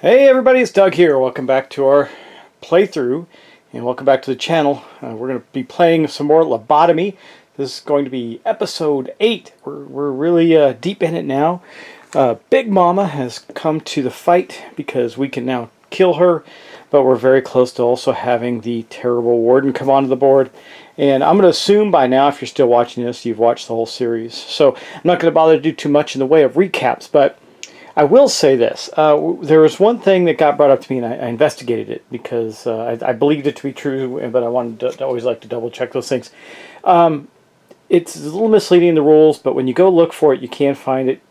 Hey everybody, it's Doug here. Welcome back to our playthrough and welcome back to the channel. We're going to be playing some more Lobotomy. This is going to be episode 8. We're really deep in it now. Big Mama has come to the fight because we can now kill her, but we're very close to also having the terrible warden come onto the board. And I'm going to assume by now, if you're still watching this, you've watched the whole series. So I'm not going to bother to do too much in the way of recaps, but I will say this. There was one thing that got brought up to me, and I investigated it because I believed it to be true, but I wanted to always like to double check those things. It's a little misleading in the rules, but when you go look for it, you can find it.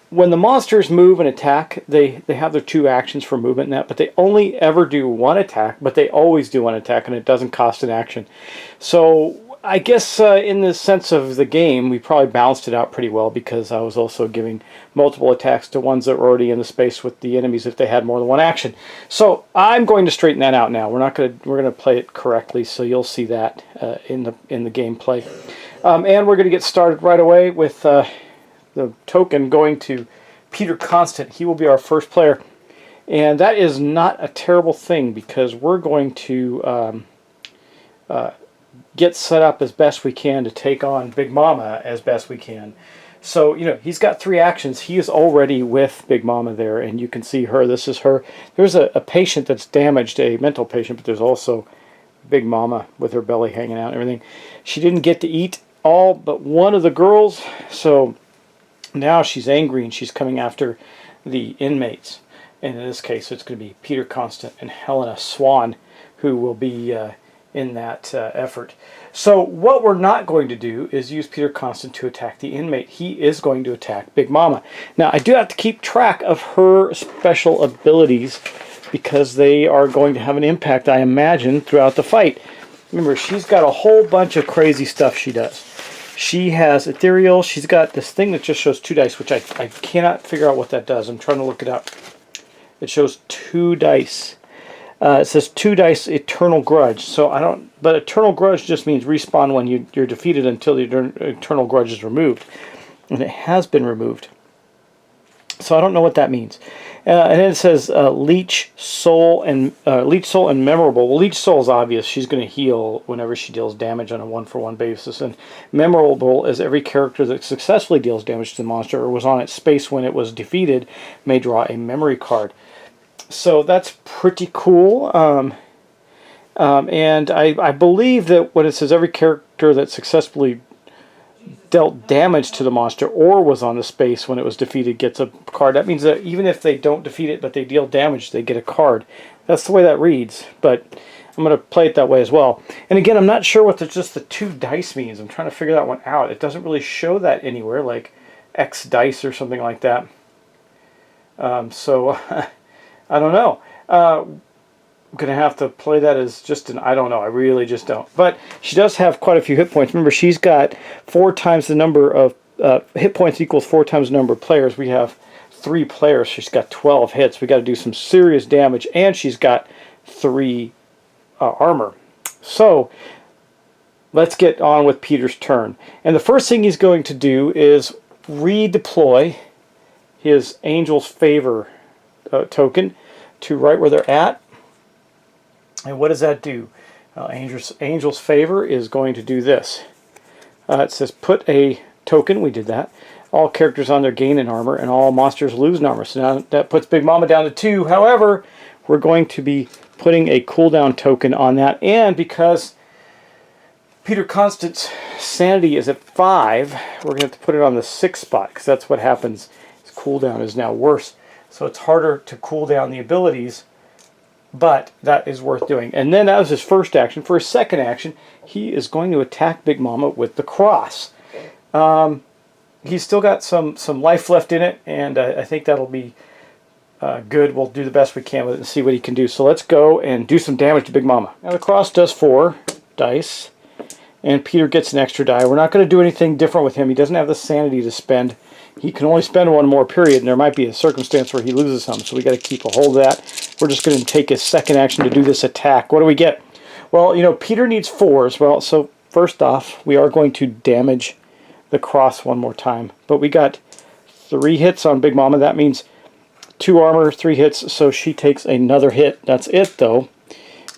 When the monsters move and attack, they have their 2 actions for movement and that, but they only ever do 1 attack, but they always do 1 attack, and it doesn't cost an action. So I guess in the sense of the game, we probably balanced it out pretty well because I was also giving multiple attacks to ones that were already in the space with the enemies if they had more than 1 action. So I'm going to straighten that out now. We're going to play it correctly, so you'll see that in the gameplay. And we're going to get started right away with the token going to Peter Constant. He will be our first player, and that is not a terrible thing because we're going to get set up as best we can to take on Big Mama as best we can. So, you know, he's got 3 actions. He is already with Big Mama there, and you can see her. This is her. There's a patient that's damaged, a mental patient, but there's also Big Mama with her belly hanging out and everything. She didn't get to eat all but one of the girls, so now she's angry and she's coming after the inmates. And in this case, it's going to be Peter Constant and Helena Swan who will be in that effort. So what we're not going to do is use Peter Constant to attack the inmate. He is going to attack Big Mama. Now I do have to keep track of her special abilities because they are going to have an impact, I imagine, throughout the fight. Remember, she's got a whole bunch of crazy stuff she does. She has ethereal. She's got this thing that just shows 2 dice, which I cannot figure out what that does. I'm trying to look it up. It shows 2 dice. It says 2 dice eternal grudge. So I don't, but eternal grudge just means respawn when you're defeated until the eternal grudge is removed, and it has been removed. So I don't know what that means. And then it says leech soul and memorable. Well, leech soul is obvious. She's going to heal whenever she deals damage on a 1-for-1 basis, and memorable is every character that successfully deals damage to the monster or was on its space when it was defeated may draw a memory card. So that's pretty cool, and I believe that when it says every character that successfully dealt damage to the monster or was on the space when it was defeated gets a card, that means that even if they don't defeat it but they deal damage, they get a card. That's the way that reads, but I'm going to play it that way as well. And again, I'm not sure what just the 2 dice means. I'm trying to figure that one out. It doesn't really show that anywhere, like X dice or something like that. So I don't know. I'm going to have to play that as just an I don't know. I really just don't. But she does have quite a few hit points. Remember, she's got 4 times the number of hit points equals 4 times the number of players. We have 3 players. She's got 12 hits. We got to do some serious damage, and she's got 3 armor. So let's get on with Peter's turn. And the first thing he's going to do is redeploy his Angel's Favor token to right where they're at. And what does that do? Angel's Favor is going to do this. It says put a token. We did that. All characters on their gain in armor, and all monsters lose in armor. So now that puts Big Mama down to 2. However, we're going to be putting a cooldown token on that, and because Peter Constant's sanity is at 5, we're going to have to put it on the 6th spot, because that's what happens. His cooldown is now worse. So it's harder to cool down the abilities, but that is worth doing. And then that was his first action. For his second action, he is going to attack Big Mama with the cross. He's still got some life left in it, and I think that'll be good. We'll do the best we can with it and see what he can do. So let's go and do some damage to Big Mama. Now the cross does 4 dice, and Peter gets an extra die. We're not going to do anything different with him. He doesn't have the sanity to spend. He can only spend 1 more period, and there might be a circumstance where he loses some, so we got to keep a hold of that. We're just going to take his second action to do this attack. What do we get? Well, you know, Peter needs 4s. Well, so first off, we are going to damage the cross 1 more time. But we got 3 hits on Big Mama. That means 2 armor, 3 hits, so she takes another hit. That's it, though.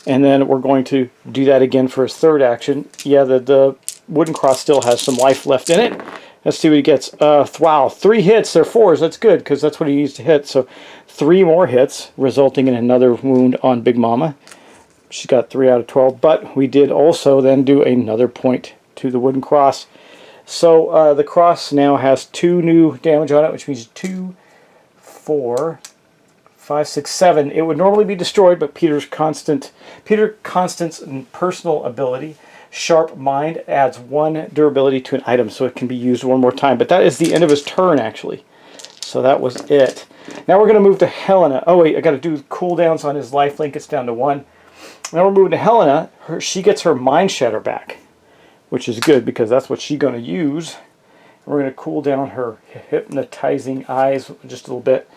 And then we're going to do that again for his third action. Yeah, the wooden cross still has some life left in it. Let's see what he gets. Wow, 3 hits. They're 4s. That's good, because that's what he needs to hit. So 3 more hits, resulting in another wound on Big Mama. She's got 3 out of 12. But we did also then do another point to the wooden cross. So the cross now has 2 new damage on it, which means 2, 4, 5, 6, 7. It would normally be destroyed, but Peter Constant's personal ability, Sharp Mind, adds 1 durability to an item, so it can be used 1 more time. But that is the end of his turn, actually. So that was it. Now we're going to move to Helena. Oh wait, I got to do cooldowns on his lifelink. It's down to 1. Now we're moving to Helena. She gets her Mind Shatter back, which is good because that's what she's going to use. We're going to cool down her hypnotizing eyes just a little bit.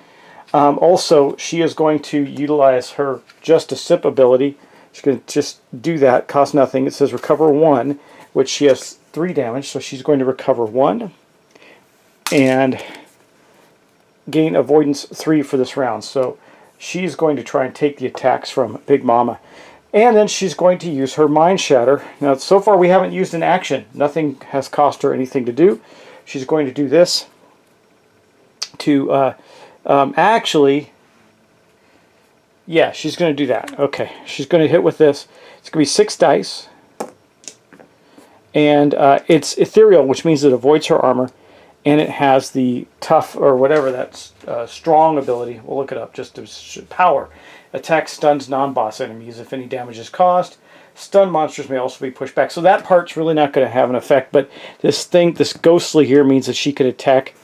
Also, she is going to utilize her Just a Sip ability. She's going to just do that, cost nothing. It says recover 1, which she has 3 damage, so she's going to recover 1 and gain avoidance 3 for this round. So she's going to try and take the attacks from Big Mama. And then she's going to use her Mind Shatter. Now, so far we haven't used an action. Nothing has cost her anything to do. She's going to do this to actually, yeah, she's going to do that. Okay, she's going to hit with this. It's going to be 6 dice. And it's ethereal, which means it avoids her armor. And it has the tough, or whatever, that's strong ability. We'll look it up, just to power. Attack stuns non-boss enemies if any damage is caused. Stun monsters may also be pushed back. So that part's really not going to have an effect. But this thing, this ghostly here, means that she could attack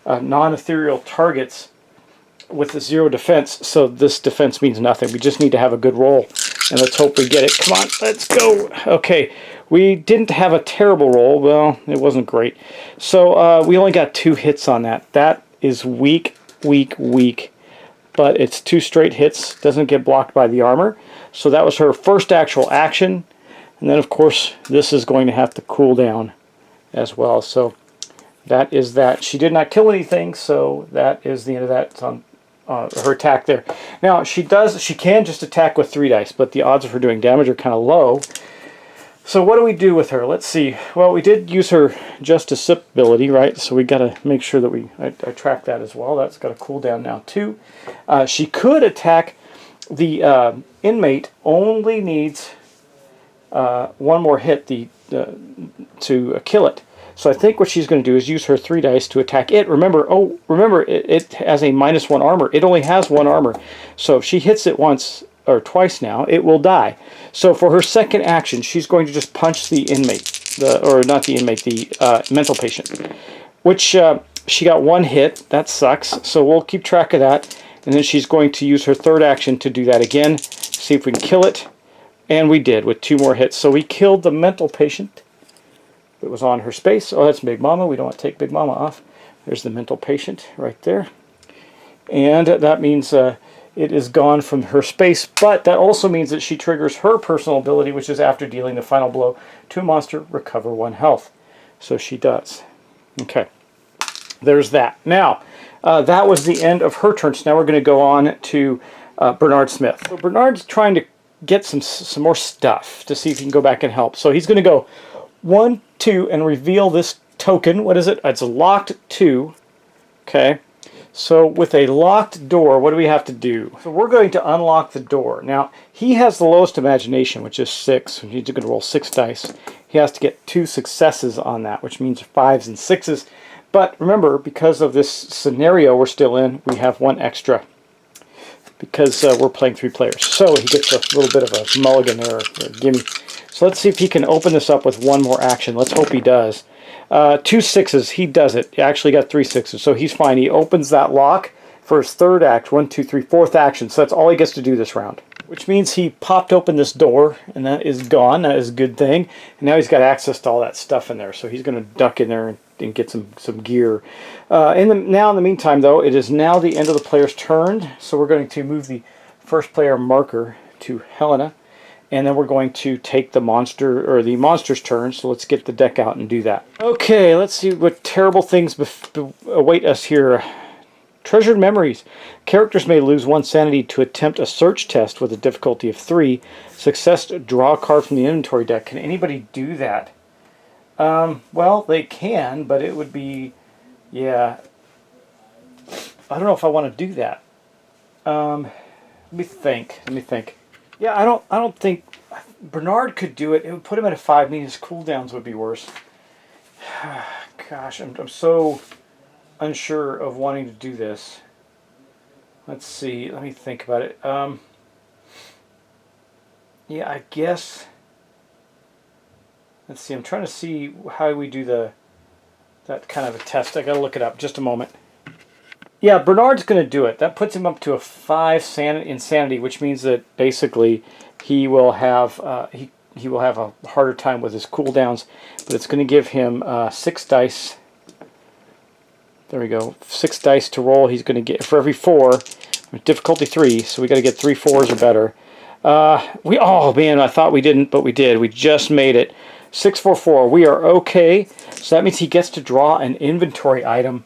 non-ethereal targets with a 0 defense. So this defense means nothing. We just need to have a good roll. And let's hope we get it. Come on, let's go. Okay, we didn't have a terrible roll. Well, it wasn't great. So we only got 2 hits on that. That is weak, weak, weak. But it's 2 straight hits. Doesn't get blocked by the armor. So that was her first actual action. And then, of course, this is going to have to cool down as well. So that is that. She did not kill anything, so that is the end of that. It's on her attack there. Now, she can just attack with 3 dice, but the odds of her doing damage are kind of low. So what do we do with her? Let's see. Well, we did use her Just a Sip ability, right? So we got to make sure that I track that as well. That's got a cooldown now too. She could attack the inmate. Only needs 1 more hit to kill it. So I think what she's going to do is use her 3 dice to attack it. Remember, it has a -1 armor. It only has 1 armor. So if she hits it once or twice now, it will die. So for her second action, she's going to just punch the inmate, the mental patient, which she got 1 hit. That sucks. So we'll keep track of that. And then she's going to use her third action to do that again. See if we can kill it. And we did with 2 more hits. So we killed the mental patient that was on her space. Oh, that's Big Mama. We don't want to take Big Mama off. There's the mental patient right there. And that means it is gone from her space, but that also means that she triggers her personal ability, which is after dealing the final blow to a monster, recover 1 health. So she does. Okay, there's that. Now, that was the end of her turn. So now we're going to go on to Bernard Smith. So Bernard's trying to get some more stuff to see if he can go back and help. So he's going to go 1, 2, and reveal this token. What is it? It's a locked 2. Okay. So with a locked door, what do we have to do? So we're going to unlock the door. Now, he has the lowest imagination, which is 6. He's going to roll 6 dice. He has to get 2 successes on that, which means 5s and 6s. But remember, because of this scenario we're still in, we have 1 extra because we're playing 3 players. So he gets a little bit of a mulligan there, or a gimme. So let's see if he can open this up with 1 more action. Let's hope he does. 2 6s, he does it. He actually got 3 6s, so he's fine. He opens that lock for his third act. 1, 2, 3, 4th action. So that's all he gets to do this round. Which means he popped open this door, and that is gone. That is a good thing. And now he's got access to all that stuff in there. So he's going to duck in there and get some gear. Now, in the meantime, though, it is now the end of the player's turn. So we're going to move the first player marker to Helena. And then we're going to take the monster's turn. So let's get the deck out and do that. Okay, let's see what terrible things await us here. Treasured memories. Characters may lose 1 sanity to attempt a search test with a difficulty of 3. Success to draw a card from the inventory deck. Can anybody do that? Well, they can, but it would be, yeah. I don't know if I want to do that. Let me think. Yeah, I don't think Bernard could do it. It would put him at a 5, meaning his cooldowns would be worse. Gosh, I'm so unsure of wanting to do this. Let's see. Let me think about it. Yeah, I guess. Let's see. I'm trying to see how we do that kind of a test. I gotta look it up. Just a moment. Yeah, Bernard's gonna do it. That puts him up to a 5 insanity, which means that basically he will have he will have a harder time with his cooldowns. But it's going to give him 6 dice. There we go. 6 dice to roll. He's going to get for every 4. Difficulty 3, so we got to get 3 4s or better. Oh man, I thought we didn't, but we did. We just made it. 6 4 4. We are okay. So that means he gets to draw an inventory item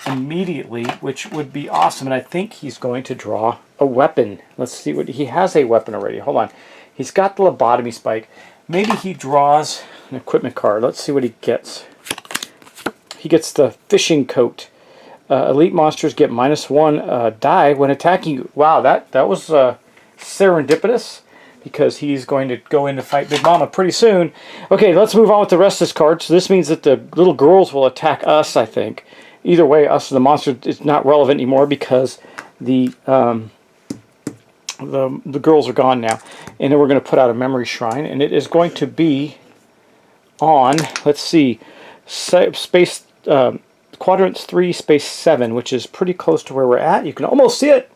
immediately, which would be awesome. And I think he's going to draw a weapon. Let's see what he has. A weapon already. Hold on. He's got the lobotomy spike. Maybe he draws an equipment card. Let's see what he gets. He gets the fishing coat. Elite monsters get -1 die when attacking you. Wow, that was serendipitous, because he's going to go in to fight Big Mama pretty soon. Okay, let's move on with the rest of this card. So this means that the little girls will attack us, I think. Either way, us or the monster is not relevant anymore, because the girls are gone now. And then we're going to put out a memory shrine, and it is going to be on, let's see, space quadrants 3, space 7, which is pretty close to where we're at. You can almost see it.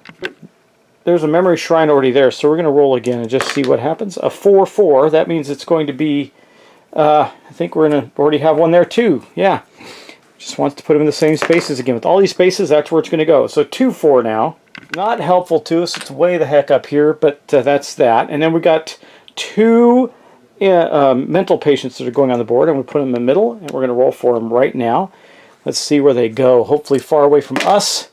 There's a memory shrine already there, so we're going to roll again and just see what happens. A 4 4. That means it's going to be. I think we're going to already have one there too. Yeah. Just wants to put them in the same spaces again. With all these spaces, that's where it's going to go. So 2 4 now. Not helpful to us. It's way the heck up here, but that's that. And then we got 2 mental patients that are going on the board. I'm going to put them in the middle, and we're going to roll for them right now. Let's see where they go. Hopefully far away from us.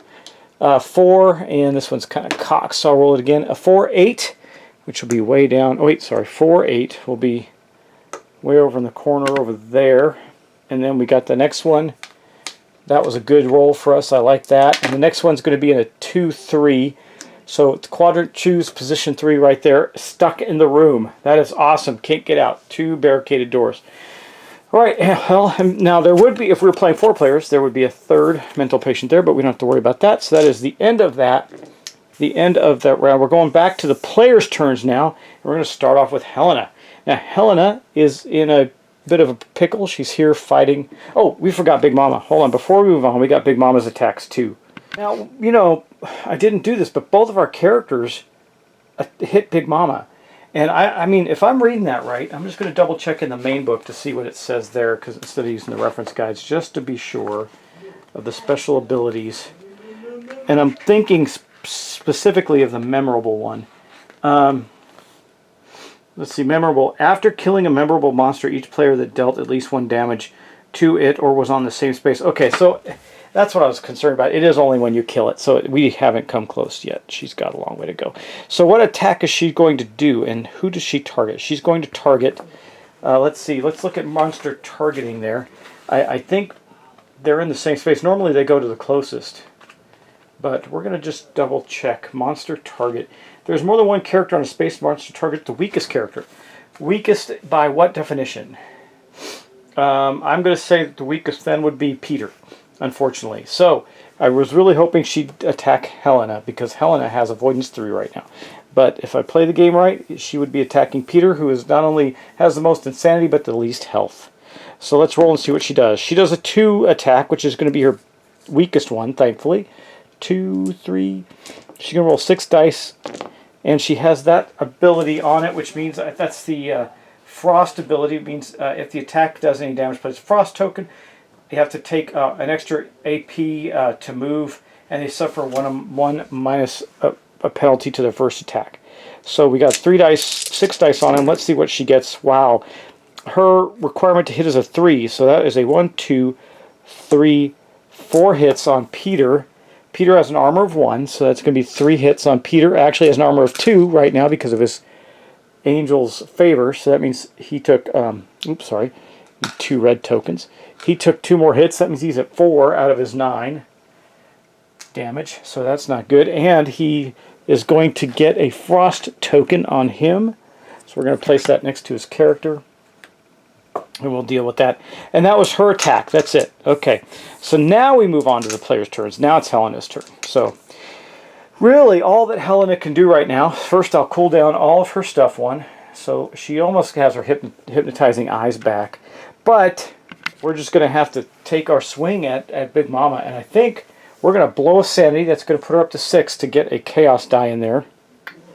4, and this one's kind of cocked, so I'll roll it again. A 4 8, which will be way down. Oh wait, sorry. 4 8 will be way over in the corner over there. And then we got the next one. That was a good roll for us. I like that. And the next one's going to be in a 2 3. So quadrant choose position 3 right there. Stuck in the room. That is awesome. Can't get out. 2 barricaded doors. All right. Well, now there would be, if we were playing 4 players, there would be a 3rd mental patient there, but we don't have to worry about that. So that is the end of that. The end of that round. We're going back to the players' turns now. We're going to start off with Helena. Now, Helena is in a bit of a pickle. She's here fighting. Oh, we forgot Big Mama. Hold on. Before we move on, we got Big Mama's attacks too. Now, you know, I didn't do this, but both of our characters hit Big Mama. And I mean, if I'm reading that right, I'm just going to double check in the main book to see what it says there, because instead of using the reference guides, just to be sure of the special abilities. And I'm thinking specifically of the memorable one. Let's see, memorable. After killing a memorable monster, each player that dealt at least 1 damage to it or was on the same space. Okay, so that's what I was concerned about. It is only when you kill it, so we haven't come close yet. She's got a long way to go. So what attack is she going to do, and who does she target? She's going to target, let's see, let's look at monster targeting there. I think they're in the same space. Normally they go to the closest, but we're going to just double check. Monster target. There's more than 1 character on a space monster target. The weakest character. Weakest by what definition? I'm going to say that the weakest then would be Peter, unfortunately. So I was really hoping she'd attack Helena, because Helena has avoidance 3 right now. But if I play the game right, she would be attacking Peter, who is not only has the most insanity, but the least health. So let's roll and see what she does. She does a 2 attack, which is going to be her weakest one, thankfully. 2, 3. She's going to roll 6 dice. And she has that ability on it, which means that's the frost ability. It means if the attack does any damage, but it's frost token, you have to take an extra AP to move, and they suffer one minus a penalty to their first attack. So we got 3 dice, 6 dice on him. Let's see what she gets. Wow. Her requirement to hit is a 3, so that is a 1, 2, 3, 4 hits on Peter. Peter has an armor of 1, so that's going to be 3 hits on Peter. Actually has an armor of 2 right now because of his Angel's favor, so that means he took, 2 red tokens. He took 2 more hits, that means he's at 4 out of his 9 damage, so that's not good. And he is going to get a frost token on him, so we're going to place that next to his character. And we'll deal with that. And that was her attack. That's it. Okay. So now we move on to the player's turns. Now it's Helena's turn. So really all that Helena can do right now, first I'll cool down all of her stuff one. So she almost has her hypnotizing eyes back. But we're just going to have to take our swing at Big Mama. And I think we're going to blow a sanity. That's going to put her up to 6 to get a chaos die in there.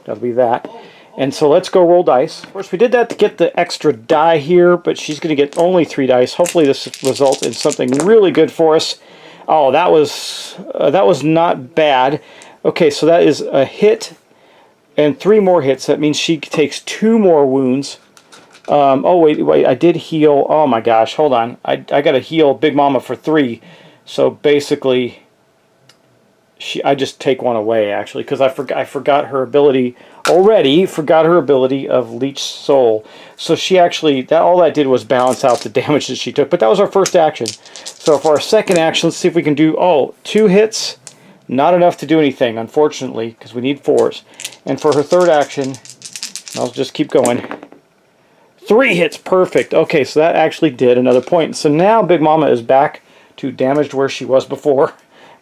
That'll be that. And so let's go roll dice. Of course, we did that to get the extra die here, but she's going to get only 3 dice. Hopefully this results in something really good for us. Oh, that was not bad. Okay, so that is a hit and 3 more hits. That means she takes 2 more wounds. Oh, wait, I did heal. Oh my gosh, hold on. I got to heal Big Mama for 3. So basically, I just take 1 away, actually, because I forgot her ability already. Forgot her ability of Leech Soul. So she actually, all that did was balance out the damage that she took. But that was our first action. So for our second action, let's see if we can do, 2 hits. Not enough to do anything, unfortunately, because we need 4s. And for her third action, I'll just keep going. 3 hits, perfect. Okay, so that actually did another point. So now Big Mama is back to damaged where she was before,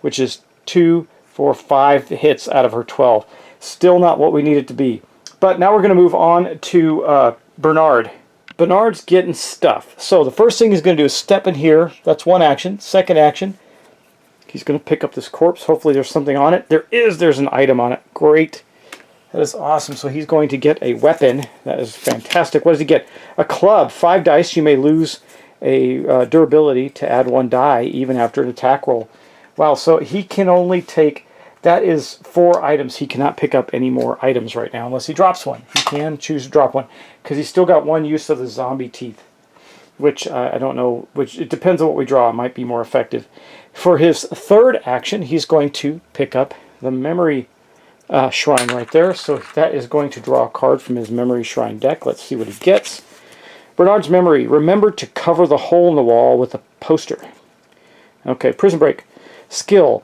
which is 2, 4, 5 hits out of her 12. Still not what we need it to be. But now we're going to move on to Bernard. Bernard's getting stuff. So the first thing he's going to do is step in here. That's 1 action. Second action, he's going to pick up this corpse. Hopefully there's something on it. There's an item on it. Great. That is awesome. So he's going to get a weapon. That is fantastic. What does he get? A club. 5 dice. You may lose a durability to add 1 die even after an attack roll. Wow, so he can only take, that is 4 items. He cannot pick up any more items right now unless he drops 1. He can choose to drop 1 because he's still got 1 use of the zombie teeth, which I don't know, which it depends on what we draw. It might be more effective. For his third action, he's going to pick up the memory shrine right there. So that is going to draw a card from his memory shrine deck. Let's see what he gets. Bernard's memory. Remember to cover the hole in the wall with a poster. Okay, prison break. Skill.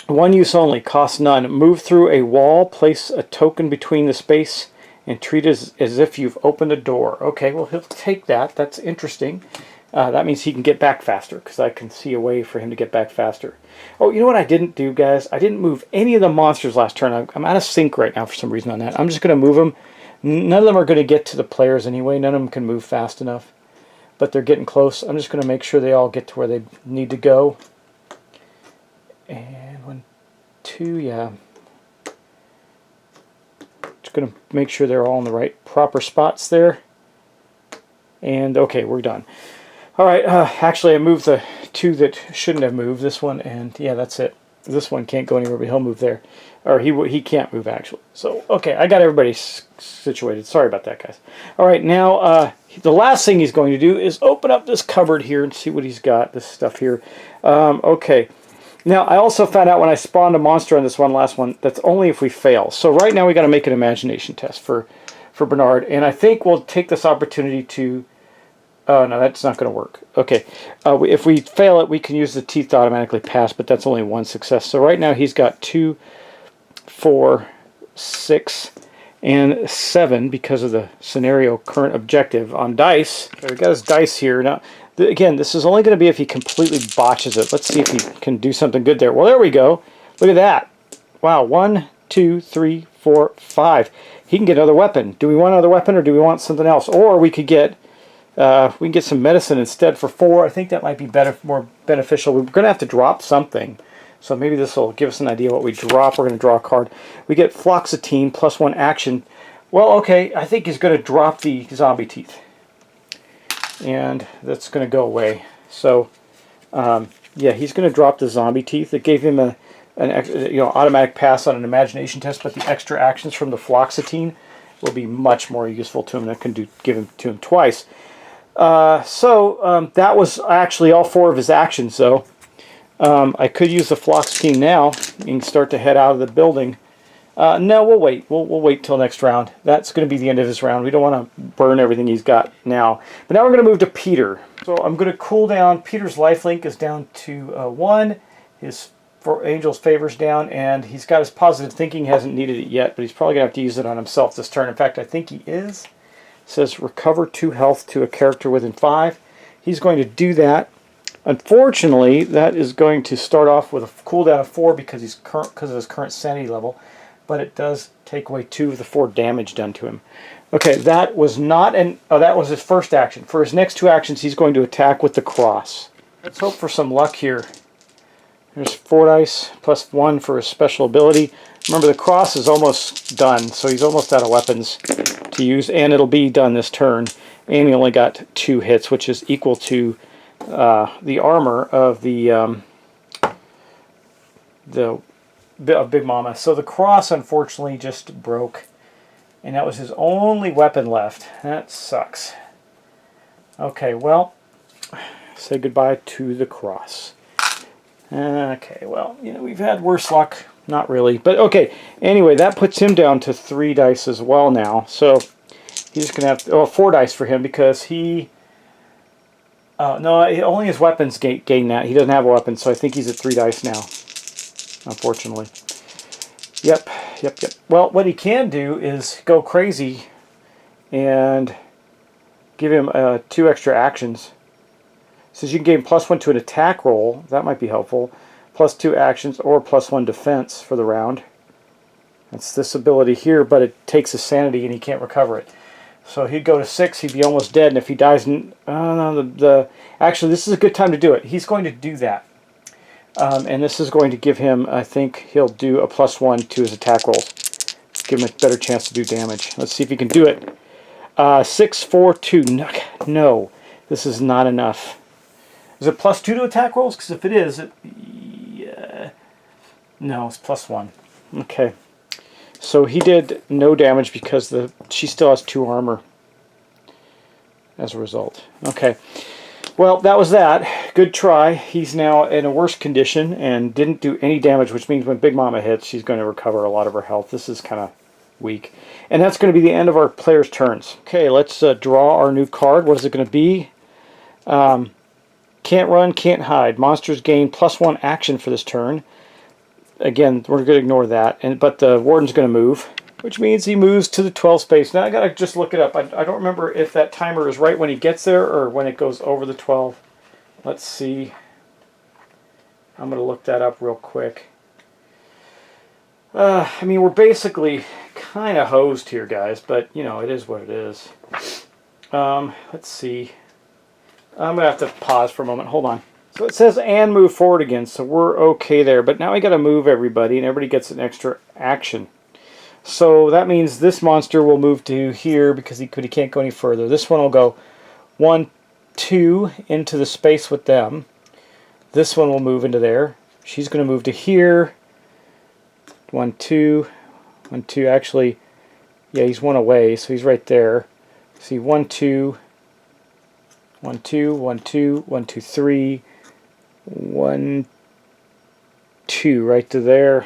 1 use only, costs none. Move through a wall, place a token between the space, and treat it as if you've opened a door. Okay, well, he'll take that. That's interesting. That means he can get back faster, because I can see a way for him to get back faster. Oh, you know what I didn't do, guys? I didn't move any of the monsters last turn. I'm out of sync right now for some reason on that. I'm just going to move them. None of them are going to get to the players anyway. None of them can move fast enough. But they're getting close. I'm just going to make sure they all get to where they need to go. And 1, 2, yeah. Just going to make sure they're all in the right proper spots there. And okay, we're done. All right, actually I moved the 2 that shouldn't have moved. This one and yeah, that's it. This one can't go anywhere, but he'll move there. Or he can't move actually. So okay, I got everybody situated. Sorry about that, guys. All right, now the last thing he's going to do is open up this cupboard here and see what he's got. This stuff here. Okay. Now, I also found out when I spawned a monster on this last one, that's only if we fail. So right now we got to make an imagination test for Bernard. And I think we'll take this opportunity to... Oh, no, that's not going to work. Okay. If we fail it, we can use the teeth to automatically pass, but that's only 1 success. So right now he's got 2, 4, 6, and 7 because of the scenario current objective on dice. Okay, we got his dice here. Now, again, this is only going to be if he completely botches it. Let's see if he can do something good there. Well, there we go. Look at that. Wow, 1, 2, 3, 4, 5. He can get another weapon. Do we want another weapon or do we want something else? Or we could get we can get some medicine instead for 4. I think that might be better, more beneficial. We're going to have to drop something. So maybe this will give us an idea what we drop. We're going to draw a card. We get Floxetine plus 1 action. Well, okay, I think he's going to drop the zombie teeth. And that's going to go away. So, yeah, he's going to drop the zombie teeth. It gave him an automatic pass on an imagination test, but the extra actions from the Floxetine will be much more useful to him. I can give him to him twice. That was actually all 4 of his actions, though. I could use the Phlox Team now and start to head out of the building. No, we'll wait. We'll wait till next round. That's going to be the end of his round. We don't want to burn everything he's got now. But now we're going to move to Peter. So I'm going to cool down. Peter's lifelink is down to 1. His Angel's Favor's down, and he's got his positive thinking. Hasn't needed it yet, but he's probably going to have to use it on himself this turn. In fact, I think he is. It says recover 2 health to a character within 5. He's going to do that. Unfortunately, that is going to start off with a cooldown of 4 because of his current sanity level. But it does take away 2 of the 4 damage done to him. Okay, that was not an... Oh, that was his first action. For his next 2 actions, he's going to attack with the cross. Let's hope for some luck here. There's 4 dice, plus 1 for his special ability. Remember, the cross is almost done, so he's almost out of weapons to use, and it'll be done this turn. And he only got 2 hits, which is equal to the armor of the Big Mama. So the cross, unfortunately, just broke. And that was his only weapon left. That sucks. Okay, well, say goodbye to the cross. Okay, well, you know, we've had worse luck. Not really. But, okay, anyway, that puts him down to 3 dice as well now. So he's going to have... Oh, 4 dice for him because he... no, only his weapons gain that. He doesn't have a weapon, so I think he's at 3 dice now. Unfortunately. Yep. Well, what he can do is go crazy and give him 2 extra actions. Says you can gain +1 to an attack roll. That might be helpful. +2 actions or +1 defense for the round. That's this ability here, but it takes his sanity and he can't recover it. So he'd go to 6. He'd be almost dead, and if he dies, actually, this is a good time to do it. He's going to do that. And this is going to give him, I think he'll do a +1 to his attack rolls. Give him a better chance to do damage. Let's see if he can do it. 6, 4, 2. No, this is not enough. Is it +2 to attack rolls? Because if it is, no, it's +1. Okay. So he did no damage because she still has 2 armor as a result. Okay. Well, that was that. Good try. He's now in a worse condition and didn't do any damage, which means when Big Mama hits, she's going to recover a lot of her health. This is kind of weak. And that's going to be the end of our players' turns. Okay, let's draw our new card. What is it going to be? Can't run, can't hide. Monsters gain +1 action for this turn. Again, we're going to ignore that. But the Warden's going to move, which means he moves to the 12 space. Now I got to just look it up. I don't remember if that timer is right when he gets there or when it goes over the 12. Let's see. I'm going to look that up real quick. I mean, we're basically kind of hosed here, guys, but, you know, it is what it is. Let's see. I'm going to have to pause for a moment. Hold on. So it says and move forward again, so we're okay there. But now we got to move everybody, and everybody gets an extra action. So that means this monster will move to here because he can't go any further. This one will go 1, 2 into the space with them. This one will move into there. She's going to move to here. 1, 2, 1, 2. Actually, yeah, he's 1 away, so he's right there. See, 1, 2, 1, 2, 1, 2, 1, 2, 3, 1, 2, right to there.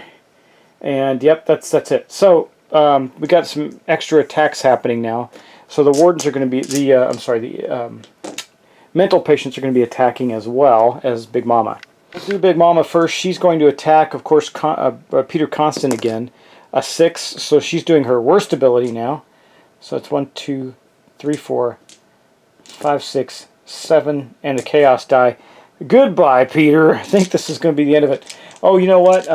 And yep, that's it. So we got some extra attacks happening now. So the wardens are going to be the mental patients are going to be attacking as well as Big Mama. Let's do Big Mama first. She's going to attack, of course, Peter Constant again. A 6, so she's doing her worst ability now. So it's 1, 2, 3, 4, 5, 6, 7, and the Chaos die. Goodbye, Peter. I think this is going to be the end of it. Oh, you know what?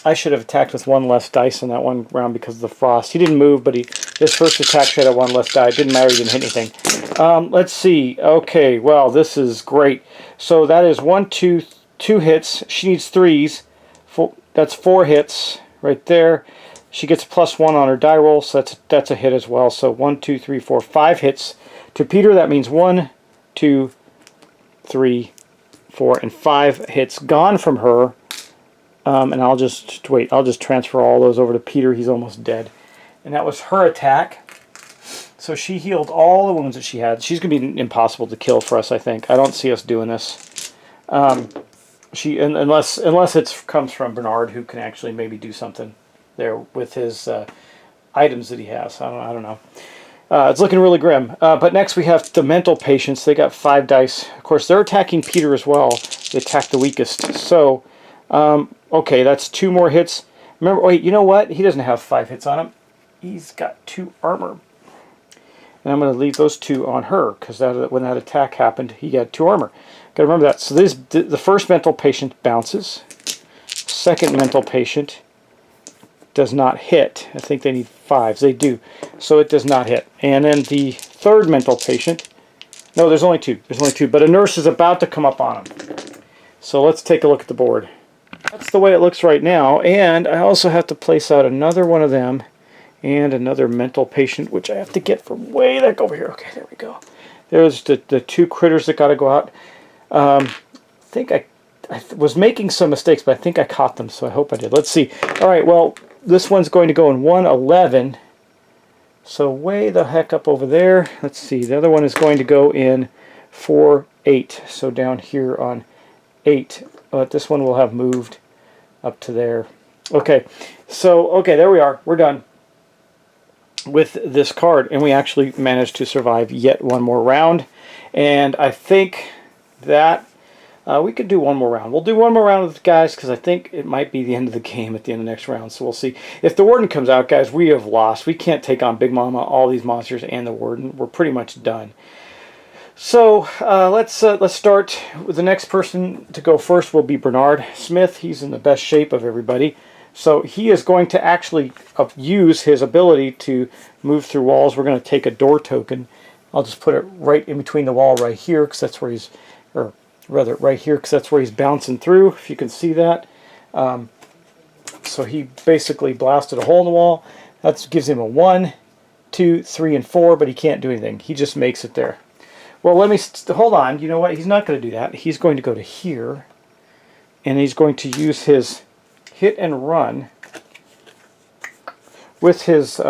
I should have attacked with 1 less dice in that one round because of the frost. He didn't move, but his first attack had a 1 less die. It didn't matter. He didn't hit anything. Let's see. Okay, well, this is great. So that is 1, 2, 2 hits. She needs 3s. That's 4 hits right there. She gets +1 on her die roll, so that's a hit as well. So 1, 2, 3, 4, 5 hits. To Peter, that means 1, 2, 3, 4, and 5 hits gone from her. And I'll just transfer all those over to Peter. He's almost dead. And that was her attack. So she healed all the wounds that she had. She's going to be impossible to kill for us, I think. I don't see us doing this. unless it comes from Bernard, who can actually maybe do something there with his items that he has. I don't know. It's looking really grim. But next we have the mental patients. They got 5 dice. Of course, they're attacking Peter as well. They attack the weakest. So, okay, that's 2 more hits. Remember, wait, you know what? He doesn't have 5 hits on him. He's got 2 armor. And I'm going to leave those 2 on her, because when that attack happened, he got 2 armor. Got to remember that. So the first mental patient bounces. Second mental patient does not hit. I think they need 5s. They do. So it does not hit. And then the third mental patient, no, there's only 2. There's only 2. But a nurse is about to come up on him. So let's take a look at the board. That's the way it looks right now. And I also have to place out another one of them and another mental patient, which I have to get from way back over here. Okay, there we go. There's the 2 critters that got to go out. I think I was making some mistakes, but I think I caught them, so I hope I did. Let's see. All right, well, this one's going to go in 111. So way the heck up over there. Let's see. The other one is going to go in 4-8. So down here on 8. But this one will have moved up to there. Okay. So, okay, there we are. We're done with this card. And we actually managed to survive yet one more round. And I think that we could do one more round. We'll do one more round with the guys, because I think it might be the end of the game at the end of the next round. So we'll see. If the Warden comes out, guys, we have lost. We can't take on Big Mama, all these monsters, and the Warden. We're pretty much done. So let's start with the next person to go first. Will be Bernard Smith. He's in the best shape of everybody. So he is going to actually use his ability to move through walls. We're going to take a door token. I'll just put it right in between the wall right here, because that's where he's, or rather right here, because that's where he's bouncing through, if you can see that. So he basically blasted a hole in the wall. That gives him a 1, 2, 3, and 4, but he can't do anything. He just makes it there. Well, let me hold on. You know what? He's not going to do that. He's going to go to here, and he's going to use his hit and run with his... he's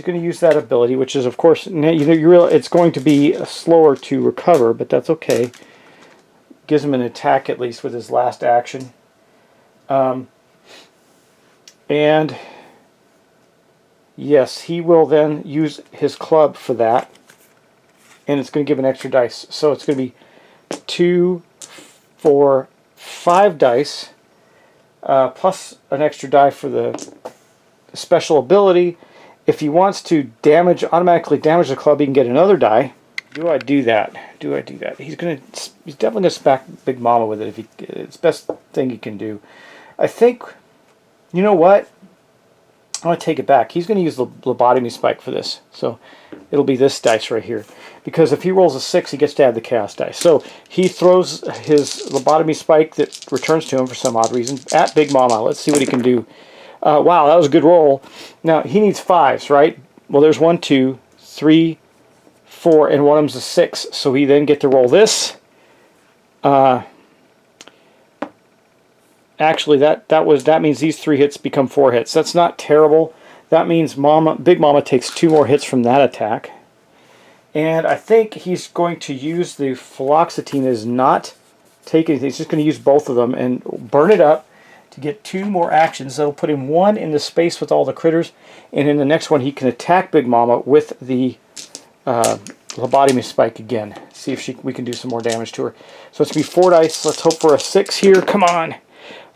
going to use that ability, which is, of course, you realize it's going to be slower to recover, but that's okay. Gives him an attack, at least, with his last action. And, yes, he will then use his club for that. And it's going to give an extra dice. So it's going to be 2, 4, 5 dice, plus an extra die for the special ability. If he wants to automatically damage the club, he can get another die. Do I do that? Do I do that? He's definitely gonna smack Big Mama with it. It's the best thing he can do. I think, you know what? I'm gonna take it back. He's gonna use the Lobotomy spike for this. So it'll be this dice right here. Because if he rolls a 6, he gets to add the chaos dice. So he throws his Lobotomy spike that returns to him for some odd reason at Big Mama. Let's see what he can do. Wow, that was a good roll. Now, he needs 5s, right? Well, there's 1, 2, 3, 4, and one of them's a 6. So we then get to roll this. Actually, that means these 3 hits become 4 hits. That's not terrible. That means Big Mama takes 2 more hits from that attack. And I think he's going to use the fluoxetine as not take anything. He's just going to use both of them and burn it up to get 2 more actions. That'll put him 1 in the space with all the critters, and in the next one he can attack Big Mama with the Lobotomy spike again. See if we can do some more damage to her. So it's going to be 4 dice. Let's hope for a 6 here. Come on.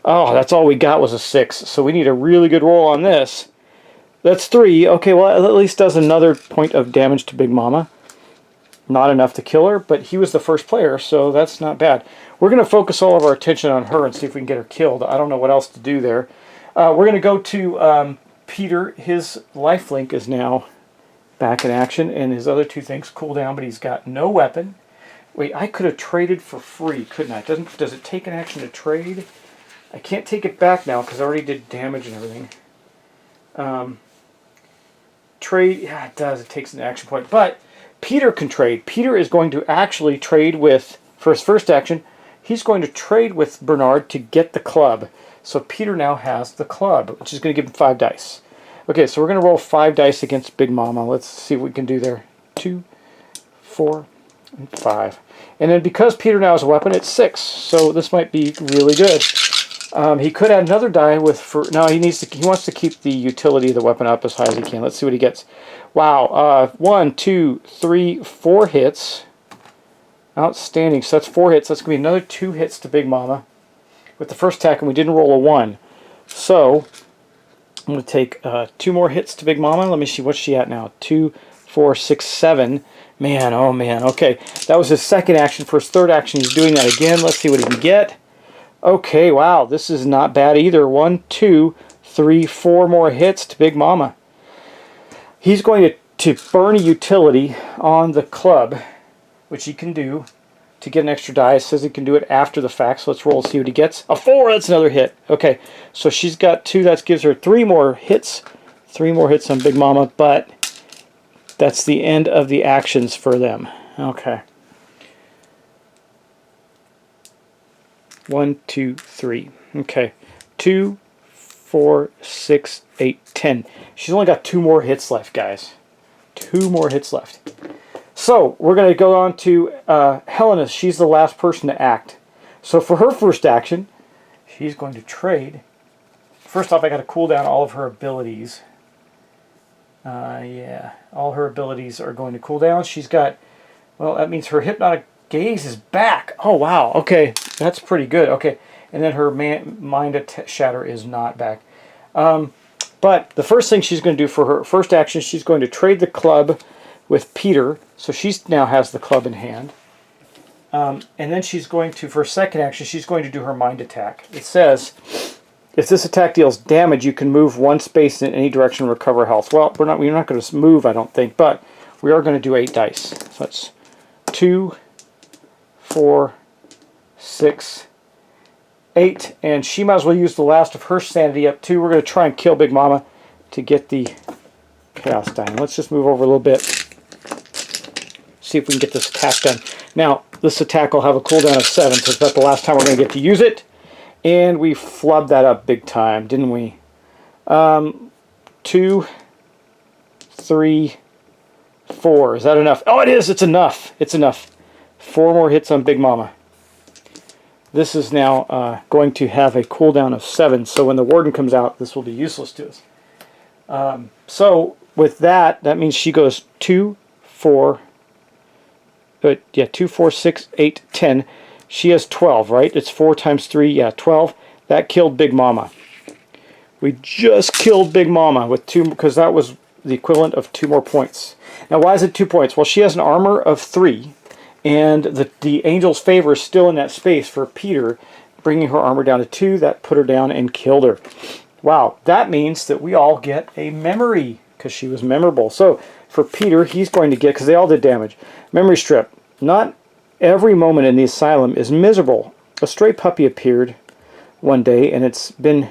Oh, that's all we got was a 6. So we need a really good roll on this. That's 3. Okay, well, it at least does another point of damage to Big Mama. Not enough to kill her, but he was the first player, so that's not bad. We're going to focus all of our attention on her and see if we can get her killed. I don't know what else to do there. We're going to go to Peter. His lifelink is now back in action, and his other 2 things cool down, but he's got no weapon. Wait, I could have traded for free, couldn't I? Does it take an action to trade? I can't take it back now because I already did damage and everything. Trade, yeah, it does. It takes an action point, but Peter can trade. Peter is going to actually trade with, for his first action, he's going to trade with Bernard to get the club. So Peter now has the club, which is going to give him 5 dice. Okay, so we're going to roll 5 dice against Big Mama. Let's see what we can do there. 2, 4, and 5. And then because Peter now has a weapon, it's 6. So this might be really good. He could add another die with no. He wants to keep the utility of the weapon up as high as he can. Let's see what he gets. Wow. 1, 2, 3, 4 hits. Outstanding. So that's 4 hits. That's gonna be another 2 hits to Big Mama with the first attack, and we didn't roll a 1. So I'm gonna take 2 more hits to Big Mama. Let me see, what's she at now? 2, 4, 6, 7. Man, oh man. Okay, that was his second action. For his third action, he's doing that again. Let's see what he can get. Okay, wow, this is not bad either. 1, 2, 3, 4 more hits to Big Mama. He's going to burn a utility on the club, which he can do to get an extra die. It says he can do it after the fact, so let's roll and see what he gets. A 4, that's another hit. Okay, so she's got 2, that gives her 3 more hits. 3 more hits on Big Mama, but that's the end of the actions for them. Okay. 1, 2, 3. Okay. 2, 4, 6, 8, 10. She's only got 2 more hits left, guys. 2 more hits left. So, we're going to go on to Helena. She's the last person to act. So, for her first action, she's going to trade. First off, I got to cool down all of her abilities. Yeah, all her abilities are going to cool down. She's got, well, that means her hypnotic gaze is back. Oh, wow. Okay, that's pretty good. Okay, and then her mind shatter is not back. But the first thing she's going to do for her first action, she's going to trade the club with Peter. So she now has the club in hand. And then she's going to, for her second action, she's going to do her mind attack. It says, if this attack deals damage, you can move 1 space in any direction and recover health. Well, we're not going to move, I don't think, but we are going to do 8 dice. So that's 2, 4, 6, 8, and she might as well use the last of her sanity up too. We're going to try and kill Big Mama to get the chaos die. Let's just move over a little bit. See if we can get this attack done. Now, this attack will have a cooldown of 7, so it's about the last time we're going to get to use it. And we flubbed that up big time, didn't we? 2, 3, 4. Is that enough? Oh, it is! It's enough! It's enough. 4 more hits on Big Mama. This is now going to have a cooldown of 7, so when the warden comes out, this will be useless to us. So, with that, that means she goes 2, 4, 2, 4, 6, 8, 10. She has 12, right? It's 4 times 3, yeah, 12. That killed Big Mama. We just killed Big Mama with 2, because that was the equivalent of 2 more points. Now, why is it 2 points? Well, she has an armor of 3, and the angel's favor is still in that space for Peter, bringing her armor down to 2. That put her down and killed her. Wow, that means that we all get a memory, because she was memorable. So, for Peter, he's going to get, because they all did damage, memory strip. Not every moment in the asylum is miserable. A stray puppy appeared one day, and it's been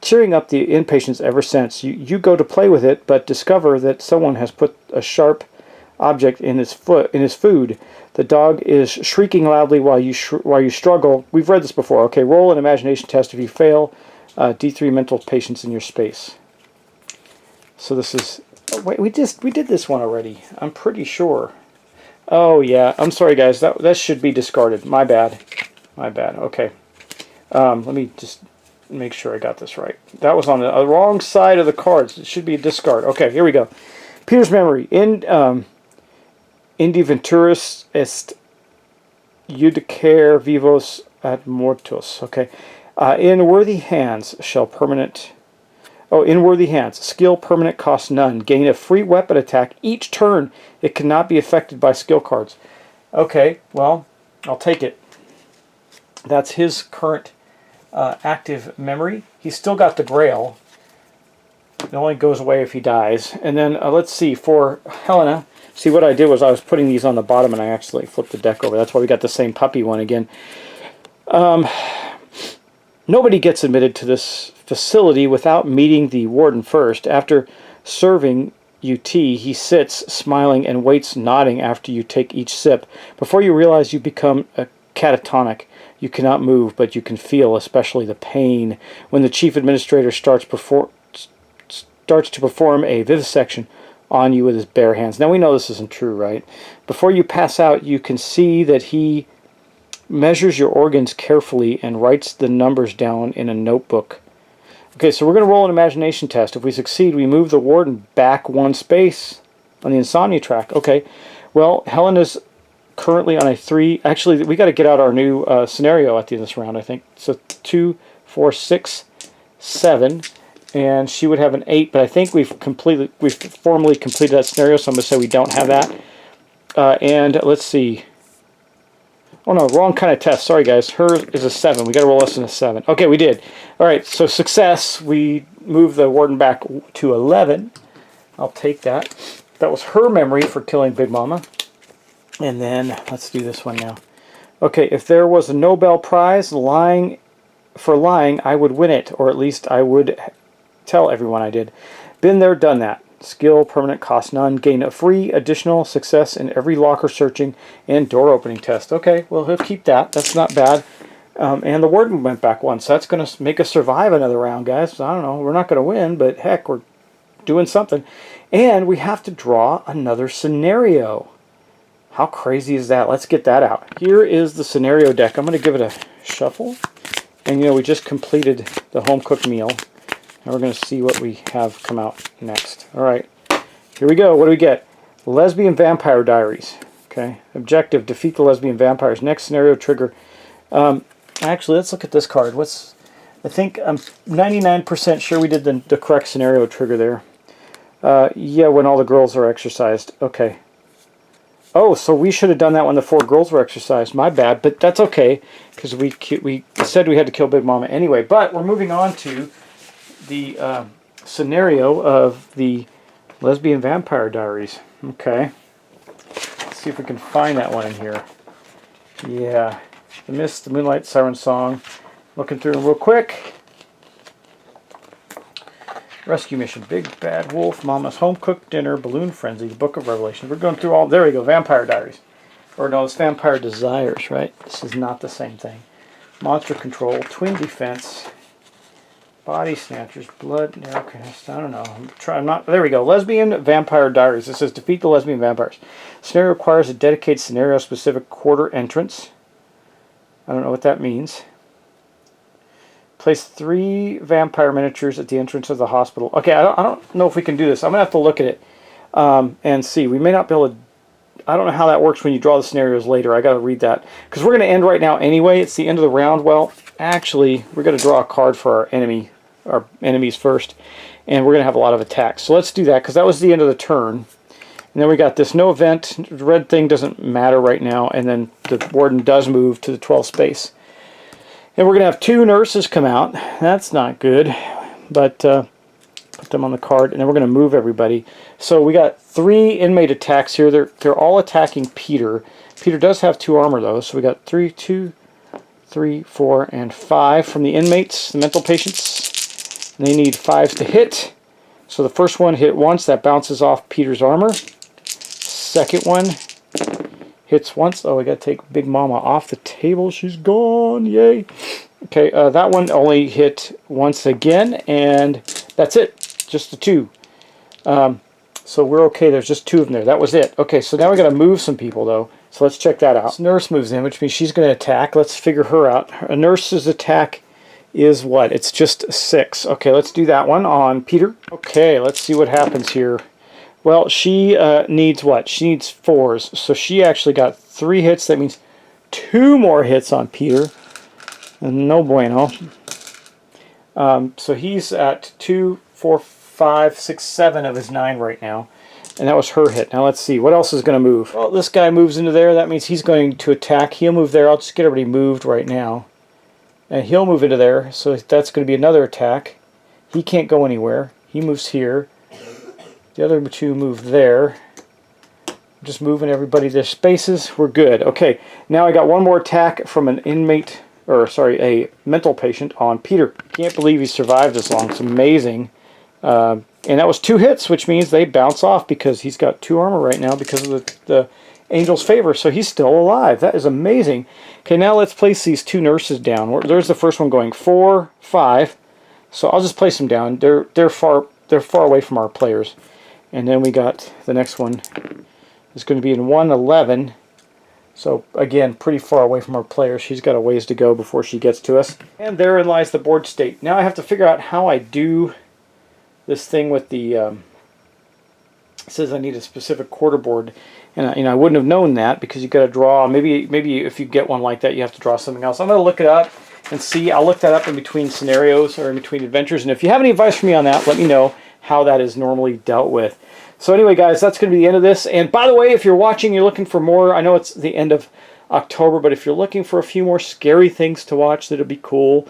cheering up the inpatients ever since. You go to play with it, but discover that someone has put a sharp object in his food. The dog is shrieking loudly while you struggle. We've read this before. Okay, roll an imagination test. If you fail, D3 mental patience in your space. So this is. Oh, wait, we did this one already. I'm pretty sure. Oh yeah, I'm sorry guys, that should be discarded. My bad. Okay. Let me just make sure I got this right. That was on the wrong side of the cards. It should be a discard. Okay, here we go. Peter's memory. Indi venturis est judicare vivos ad mortos. Okay. In worthy hands, skill permanent costs none. Gain a free weapon attack each turn. It cannot be affected by skill cards. Okay, well, I'll take it. That's his current active memory. He's still got the Grail. It only goes away if he dies. And then, let's see, for Helena, see what I did was I was putting these on the bottom and I actually flipped the deck over. That's why we got the same puppy one again. Nobody gets admitted to this facility without meeting the warden first. After serving you tea, he sits, smiling, and waits, nodding after you take each sip. Before you realize you become catatonic. You cannot move, but you can feel, especially the pain. When the chief administrator starts to perform a vivisection, on you with his bare hands. Now we know this isn't true, right? Before you pass out, you can see that he measures your organs carefully and writes the numbers down in a notebook. Okay, so we're going to roll an imagination test. If we succeed, we move the warden back 1 space on the insomnia track. Okay, well, Helen is currently on a 3. Actually, we got to get out our new scenario at the end of this round, I think. So 2, 4, 6, 7. And she would have an 8, but I think we've formally completed that scenario, so I'm going to say we don't have that. And let's see. Oh no, wrong kind of test. Sorry guys. Hers is a 7. We got to roll less than a 7. Okay, we did. All right, so success. We move the warden back to 11. I'll take that. That was her memory for killing Big Mama. And then let's do this one now. Okay, if there was a Nobel Prize for lying, I would win it, or at least I would tell everyone I did. Been there, done that. Skill, permanent, cost none. Gain a free additional success in every locker searching and door opening test. Okay, well, he'll keep that. That's not bad. And the warden went back 1, so that's going to make us survive another round, guys. I don't know. We're not going to win, but heck, we're doing something. And we have to draw another scenario. How crazy is that? Let's get that out. Here is the scenario deck. I'm going to give it a shuffle. And, you know, we just completed the home-cooked meal. And we're going to see what we have come out next. All right, here we go. What do we get? Lesbian Vampire Diaries. Okay, objective, defeat the lesbian vampires. Next scenario trigger. Actually, let's look at this card. I think I'm 99% sure we did the correct scenario trigger there. Yeah, when all the girls are exercised. Okay. Oh, so we should have done that when the 4 girls were exercised. My bad, but that's okay, because we said we had to kill Big Mama anyway. But we're moving on to the scenario of the Lesbian Vampire Diaries. Okay. Let's see if we can find that one in here. Yeah. The Mist, the Moonlight, Siren Song. Looking through them real quick. Rescue Mission, Big Bad Wolf, Mama's Home Cooked Dinner, Balloon Frenzy, the Book of Revelation. We're going through all... There we go, Vampire Diaries. Or no, it's Vampire Desires, right? This is not the same thing. Monster Control, Twin Defense... Body Snatchers, Blood, Narrowcast, I don't know. There we go. Lesbian Vampire Diaries. This says defeat the lesbian vampires. Scenario requires a dedicated scenario-specific quarter entrance. I don't know what that means. Place 3 vampire miniatures at the entrance of the hospital. Okay, I don't know if we can do this. I'm going to have to look at it and see. We may not be able to... I don't know how that works when you draw the scenarios later. I got to read that. Because we're going to end right now anyway. It's the end of the round. Well, actually, we're going to draw a card for our enemies first, and we're going to have a lot of attacks. So let's do that, because that was the end of the turn. And then we got this no event. The red thing doesn't matter right now, and then the warden does move to the 12 space. And we're going to have 2 nurses come out. That's not good, but put them on the card, and then we're going to move everybody. So we got 3 inmate attacks here. They're all attacking Peter. Peter does have 2 armor, though, so we got 2, 3, 4, and 5 from the inmates, the mental patients. They need 5s to hit. So the first one hit once. That bounces off Peter's armor. Second one hits once. Oh, we got to take Big Mama off the table. She's gone. Yay. Okay, that one only hit once again. And that's it. Just the 2. So we're okay. There's just 2 of them there. That was it. Okay, so now we got to move some people, though. So let's check that out. This nurse moves in, which means she's going to attack. Let's figure her out. A nurse's attack is what? It's just 6. Okay, let's do that one on Peter. Okay, let's see what happens here. Well, she needs what? She needs 4s. So she actually got 3 hits. That means 2 more hits on Peter. No bueno. So he's at 2, 4, 5, 6, 7 of his 9 right now. And that was her hit. Now let's see. What else is going to move? Well, this guy moves into there. That means he's going to attack. He'll move there. I'll just get everybody moved right now. And he'll move into there, so that's going to be another attack. He can't go anywhere. He moves here. The other 2 move there. Just moving everybody their spaces. We're good. Okay, now I got one more attack from an inmate, or sorry, a mental patient on Peter. Can't believe he survived this long. It's amazing. And that was 2 hits, which means they bounce off because he's got 2 armor right now because of the Angel's favor, so he's still alive. That is amazing. Okay, now let's place these 2 nurses down. There's the first one going 4, 5. So I'll just place them down. They're far away from our players. And then we got the next one is going to be in 111. So again, pretty far away from our player. She's got a ways to go before she gets to us. And therein lies the board state. Now I have to figure out how I do this thing with the... it says I need a specific quarter board. And I wouldn't have known that because you got to draw. Maybe if you get one like that, you have to draw something else. I'm going to look it up and see. I'll look that up in between scenarios or in between adventures. And if you have any advice for me on that, let me know how that is normally dealt with. So anyway, guys, that's going to be the end of this. And by the way, if you're watching, you're looking for more, I know it's the end of October, but if you're looking for a few more scary things to watch that'll be cool,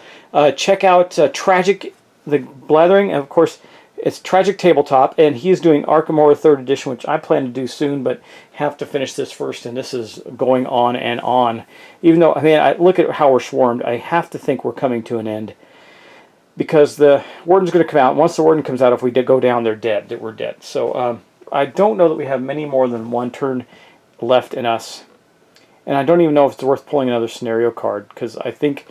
check out Tragic, the Blathering. And of course, it's Tragic Tabletop, and he's doing Arkham Horror 3rd Edition, which I plan to do soon, but have to finish this first, and this is going on and on. Even though, I mean, I look at how we're swarmed, I have to think we're coming to an end. Because the Warden's going to come out. Once the Warden comes out, if we did go down, they're dead. We're dead. So I don't know that we have many more than one turn left in us. And I don't even know if it's worth pulling another scenario card. Because I think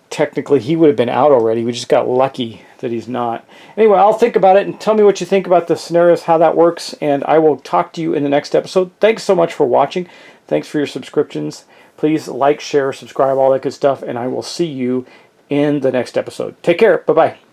technically he would have been out already. We just got lucky that he's not. Anyway, I'll think about it and tell me what you think about the scenarios, how that works. And I will talk to you in the next episode. Thanks so much for watching. Thanks for your subscriptions. Please like, share, subscribe, all that good stuff. And I will see you in the next episode. Take care. Bye-bye.